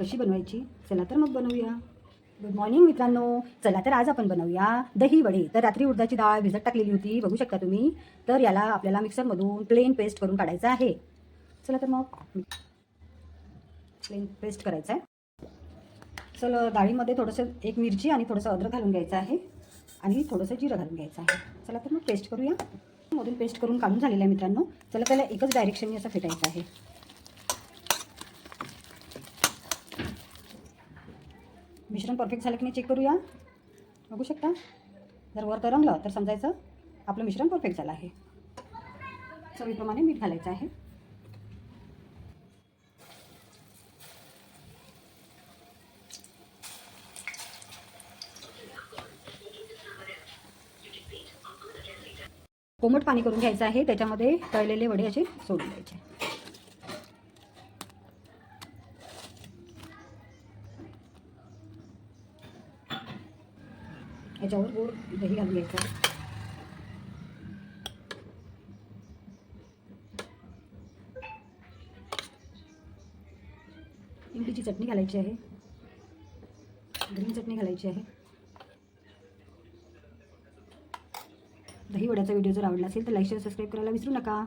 कशी बनवायची, चला तर मग बनवूया. गुड मॉर्निंग मित्रांनो. चला तर आज आपण बनवूया दही वडे. तर रात्री उडदाची डाळ भिजत टाकलेली होती, बघू शकता तुम्ही. तर याला आपल्याला मिक्सरमधून प्लेन पेस्ट करून काढायचं आहे. चला तर मग प्लेन पेस्ट करायचं आहे. चला, डाळीमध्ये थोडंसं एक मिरची आणि थोडंसं अद्रक घालून घ्यायचं आहे आणि थोडंसं जिरं घालून घ्यायचं आहे. चला तर मग पेस्ट करूया. मधून पेस्ट करून काढून झालेलं आहे मित्रांनो. चला त्याला एकच डायरेक्शनने असं फेटायचं आहे. मिश्रण परफेक्ट झालं की नाही चेक करूया. बघू शकता, जर वर तरंगलं तर समजायचं आपलं मिश्रण परफेक्ट झालं आहे. चवीप्रमाणे मीठ घालायचं आहे. कोमट पाणी करून घ्यायचं आहे. त्याच्यामध्ये तळलेले वडे असे सोडून द्यायचे. याच्यावर गोड दही घालून घ्यायचं. इमलीची चटणी घालायची आहे. ग्रीन चटणी घालायची आहे. दही वड्याचा व्हिडिओ जर आवडला असेल तर लाईक शेअर सबस्क्राईब करायला विसरू नका.